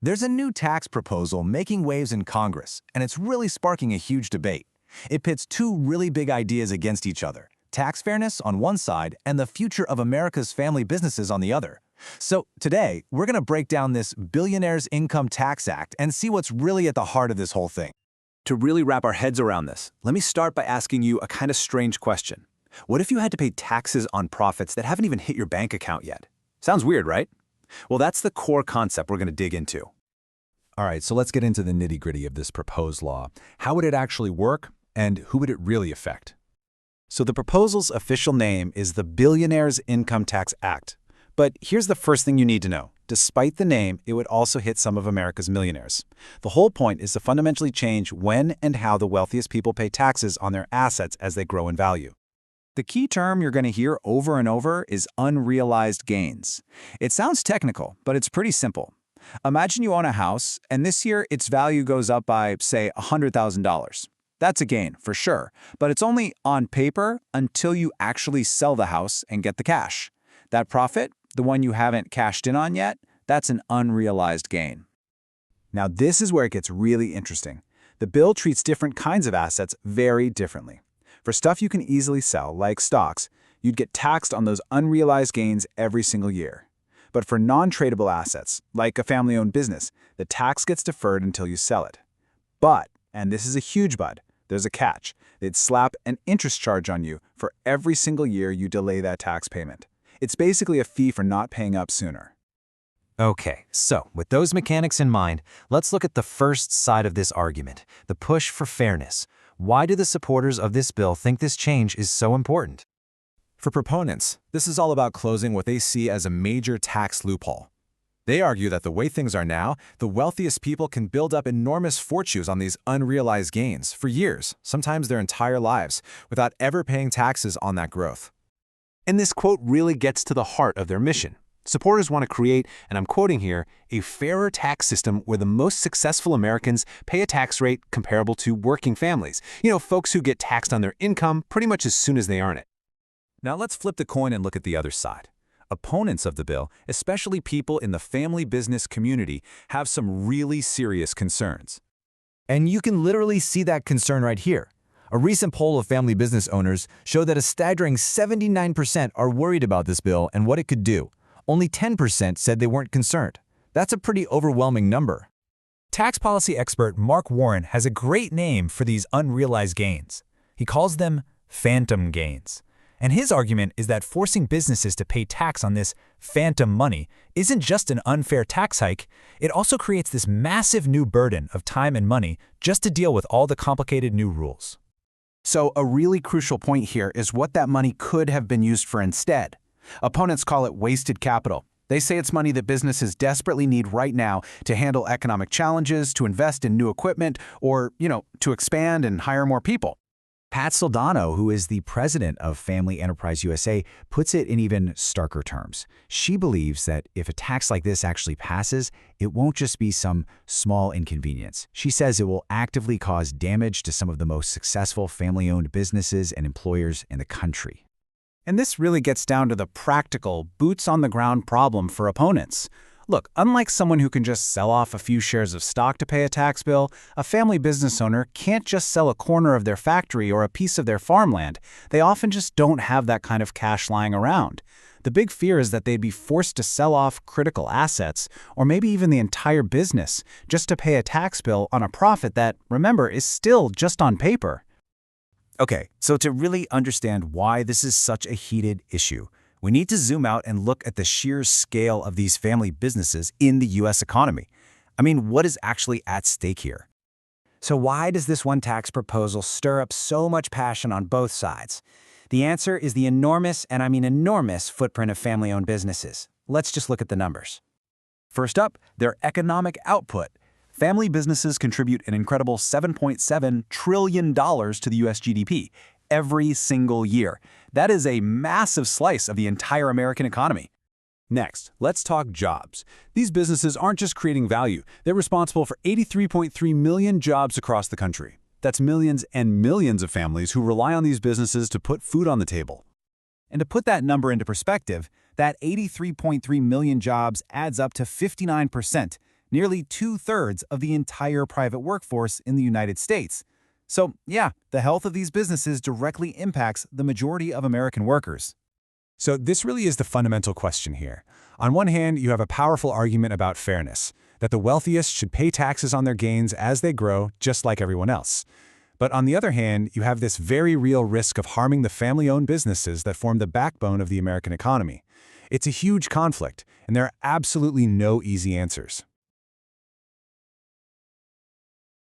There's a new tax proposal making waves in Congress, and it's really sparking a huge debate. It pits two really big ideas against each other: tax fairness on one side and the future of America's family businesses on the other. So today, we're going to break down this Billionaires Income Tax Act and see what's really at the heart of this whole thing. To really wrap our heads around this, let me start by asking you a kind of strange question. What if you had to pay taxes on profits that haven't even hit your bank account yet? Sounds weird, right? Well, that's the core concept we're going to dig into. All right, so let's get into the nitty-gritty of this proposed law. How would it actually work, and who would it really affect? So the proposal's official name is the Billionaires Income Tax Act. But here's the first thing you need to know. Despite the name, it would also hit some of America's millionaires. The whole point is to fundamentally change when and how the wealthiest people pay taxes on their assets as they grow in value. The key term you're going to hear over and over is unrealized gains. It sounds technical, but it's pretty simple. Imagine you own a house, and this year its value goes up by, say, $100,000. That's a gain, for sure, but it's only on paper until you actually sell the house and get the cash. That profit, the one you haven't cashed in on yet, that's an unrealized gain. Now, this is where it gets really interesting. The bill treats different kinds of assets very differently. For stuff you can easily sell, like stocks, you'd get taxed on those unrealized gains every single year. But for non-tradable assets, like a family-owned business, the tax gets deferred until you sell it. But, and this is a huge but, there's a catch. They'd slap an interest charge on you for every single year you delay that tax payment. It's basically a fee for not paying up sooner. Okay, so with those mechanics in mind, let's look at the first side of this argument, the push for fairness. Why do the supporters of this bill think this change is so important? For proponents, this is all about closing what they see as a major tax loophole. They argue that the way things are now, the wealthiest people can build up enormous fortunes on these unrealized gains for years, sometimes their entire lives, without ever paying taxes on that growth. And this quote really gets to the heart of their mission. Supporters want to create, and I'm quoting here, a fairer tax system where the most successful Americans pay a tax rate comparable to working families. You know, folks who get taxed on their income pretty much as soon as they earn it. Now let's flip the coin and look at the other side. Opponents of the bill, especially people in the family business community, have some really serious concerns. And you can literally see that concern right here. A recent poll of family business owners showed that a staggering 79% are worried about this bill and what it could do. Only 10% said they weren't concerned. That's a pretty overwhelming number. Tax policy expert Mark Warren has a great name for these unrealized gains. He calls them phantom gains. And his argument is that forcing businesses to pay tax on this phantom money isn't just an unfair tax hike, it also creates this massive new burden of time and money just to deal with all the complicated new rules. So a really crucial point here is what that money could have been used for instead. Opponents call it wasted capital. They say it's money that businesses desperately need right now to handle economic challenges, to invest in new equipment, or, to expand and hire more people. Pat Soldano, who is the president of Family Enterprise USA, puts it in even starker terms. She believes that if a tax like this actually passes, it won't just be some small inconvenience. She says it will actively cause damage to some of the most successful family-owned businesses and employers in the country. And this really gets down to the practical, boots-on-the-ground problem for opponents. Look, unlike someone who can just sell off a few shares of stock to pay a tax bill, a family business owner can't just sell a corner of their factory or a piece of their farmland. They often just don't have that kind of cash lying around. The big fear is that they'd be forced to sell off critical assets, or maybe even the entire business, just to pay a tax bill on a profit that, remember, is still just on paper. Okay, so to really understand why this is such a heated issue, we need to zoom out and look at the sheer scale of these family businesses in the U.S. economy. I mean, what is actually at stake here? So why does this one tax proposal stir up so much passion on both sides? The answer is the enormous, and I mean enormous, footprint of family-owned businesses. Let's just look at the numbers. First up, their economic output. Family businesses contribute an incredible $7.7 trillion to the U.S. GDP every single year. That is a massive slice of the entire American economy. Next, let's talk jobs. These businesses aren't just creating value, they're responsible for 83.3 million jobs across the country. That's millions and millions of families who rely on these businesses to put food on the table. And to put that number into perspective, that 83.3 million jobs adds up to 59%. nearly 2/3 of the entire private workforce in the United States. So, yeah, the health of these businesses directly impacts the majority of American workers. So this really is the fundamental question here. On one hand, you have a powerful argument about fairness, that the wealthiest should pay taxes on their gains as they grow, just like everyone else. But on the other hand, you have this very real risk of harming the family-owned businesses that form the backbone of the American economy. It's a huge conflict, and there are absolutely no easy answers.